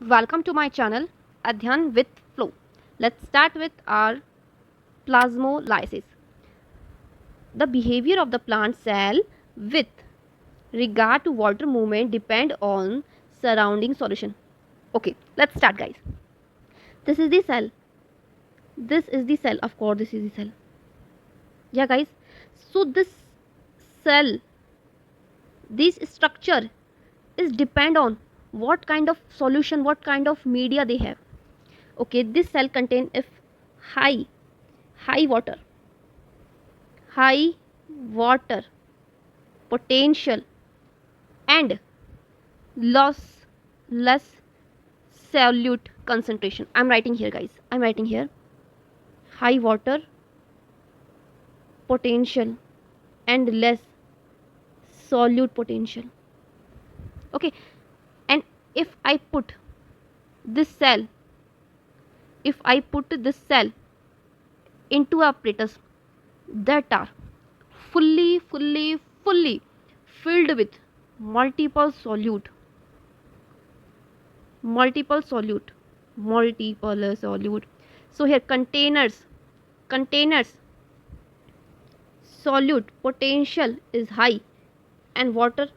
Welcome to my channel Adhyan with Flow. Let's start with our plasmolysis. The behavior of the plant cell with regard to water movement depend on surrounding solution. Okay, let's start guys. This is the cell. This is the cell. Of course, this is the cell. Yeah guys. So this cell, this structure is depend on what kind of solution, what kind of media they have. Okay, this cell contain if high water potential and less solute concentration. I'm writing here guys, I'm writing here high water potential and less solute potential. Okay, and if I put this cell into apparatus that are fully filled with multiple solute so here containers solute potential is high and water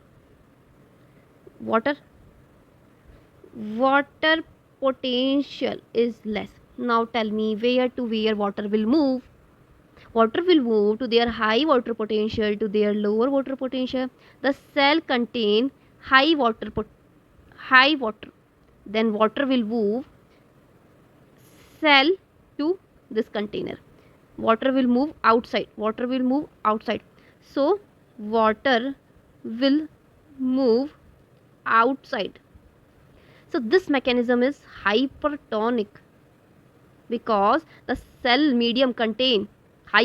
potential is less. Now tell me where to where water will move. Water will move to their high water potential to their lower water potential. The cell contain high water, then water will move cell to this container. Water will move outside. So water will move outside. So this mechanism is hypertonic because the cell medium contain high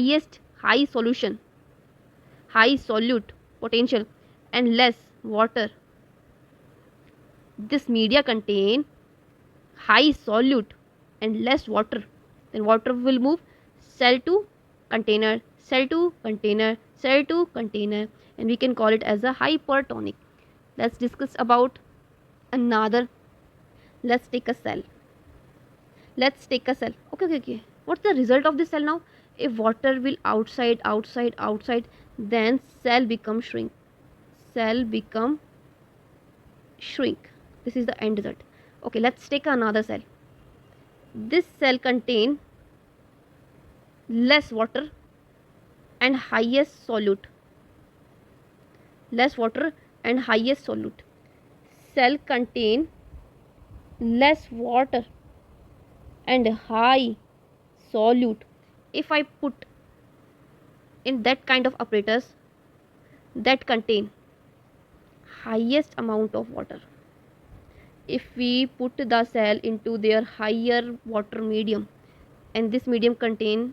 solute potential and less water. This media contain high solute and less water. Then water will move cell to container, and we can call it as a hypertonic. Let's discuss about another. Let's take a cell. Okay. What's the result of this cell now? If water will outside, then cell become shrink. This is the end result. Okay, let's take another cell. This cell contain less water and highest solute. Cell contain less water and high solute. If I put in that kind of apparatus that contain highest amount of water, if we put the cell into their higher water medium and this medium contain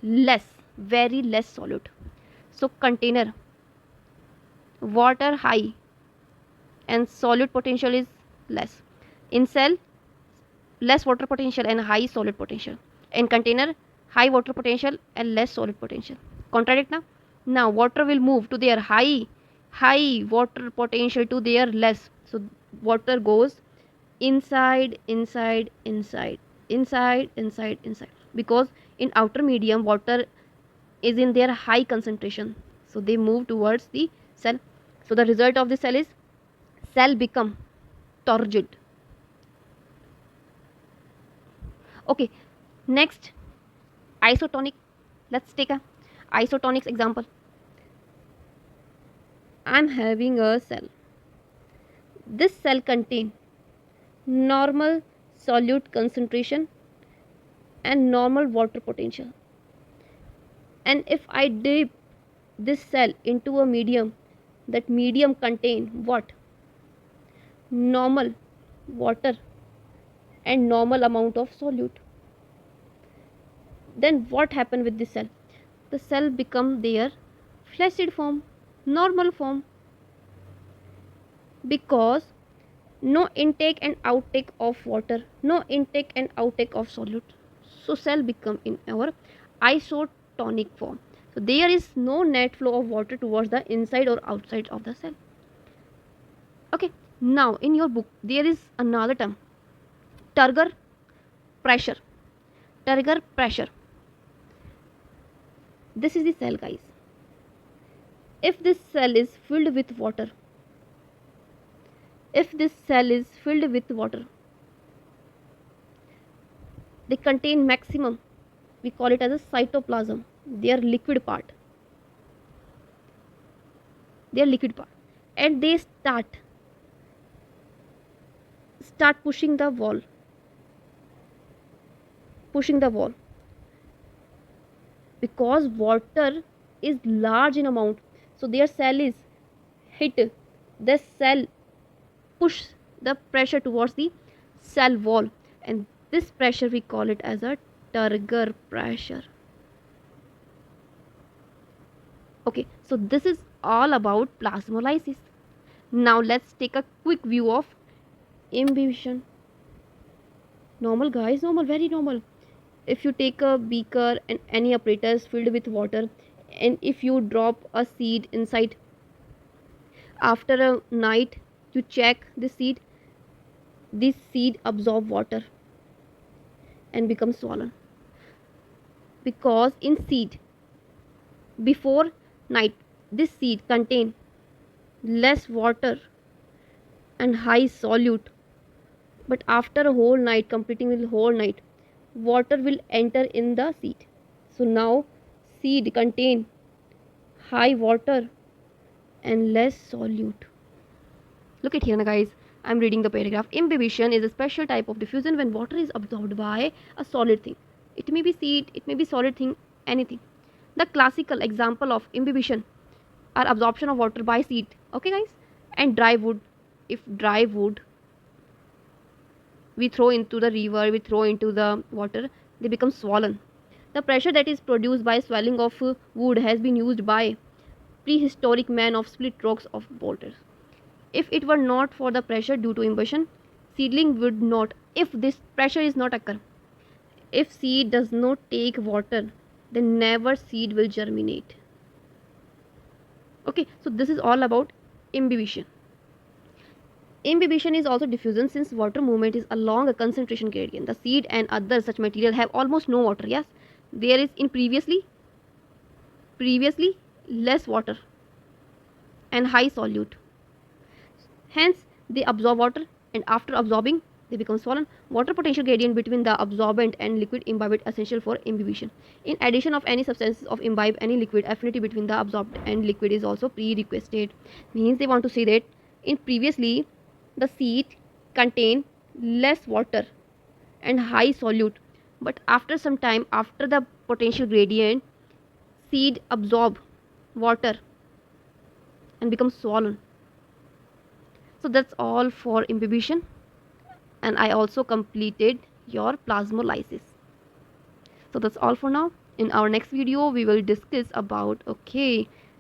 very less solute, so container water high and solute potential is less. In cell less water potential and high solute potential. In container high water potential and less solute potential. Contradict now? Now water will move to their high water potential to their less. So water goes inside because in outer medium water is in their high concentration, so they move towards the cell. So the result of the cell is cell become turgid. Okay, next isotonic. Let's take a isotonics example. I'm having a cell. This cell contain normal solute concentration and normal water potential, and if I dip this cell into a medium, that medium contain what? Normal water and normal amount of solute. Then what happened with this cell? The cell become their flaccid form, normal form, because no intake and outtake of water, no intake and outtake of solute. So cell become in our isotonic form. So there is no net flow of water towards the inside or outside of the cell. Okay, now in your book there is another term turgor pressure. Turgor pressure. This is the cell, guys. If this cell is filled with water, they contain maximum, we call it as a cytoplasm, their liquid part, and they start pushing the wall, because water is large in amount, so their cell is hit, the cell push the pressure towards the cell wall, and this pressure we call it as a turgor pressure. Okay, so this is all about plasmolysis. Now let's take a quick view of imbibition. Normal, guys, normal, very normal. If you take a beaker and any apparatus filled with water, and if you drop a seed inside, after a night you check the seed, this seed absorb water and becomes swollen, because in seed before night this seed contain less water and high solute, but after a whole night, completing the whole night, water will enter in the seed, so now seed contain high water and less solute. Look at here, guys, I'm reading the paragraph. Imbibition is a special type of diffusion when water is absorbed by a solid thing. It may be seed, it may be solid thing, anything. The classical example of imbibition are absorption of water by seed, okay guys, and dry wood. If dry wood we throw into the river, we throw into the water, they become swollen. The pressure that is produced by swelling of wood has been used by prehistoric man of split rocks of boulders. If it were not for the pressure due to imbibition, seedling would not, if this pressure is not occur, if seed does not take water, then never seed will germinate. Okay, so this is all about imbibition. Imbibition is also diffusion, since water movement is along a concentration gradient. The seed and other such material have almost no water. Yes, there is in previously less water and high solute. Hence, they absorb water, and after absorbing, they become swollen. Water potential gradient between the absorbent and liquid imbibed essential for imbibition. In addition of any substances of imbibe any liquid, affinity between the absorbed and liquid is also pre-requisite. Means they want to say that in previously the seed contain less water and high solute, but after some time, after the potential gradient, seed absorb water and become swollen. So that's all for imbibition, and I also completed your plasmolysis. So that's all for now. In our next video we will discuss about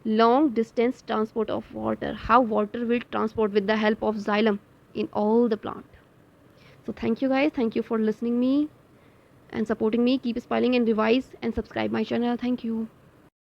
long distance transport of water, how water will transport with the help of xylem in all the plant. So thank you guys, thank you for listening me and supporting me. Keep smiling and revise and subscribe my channel. Thank you.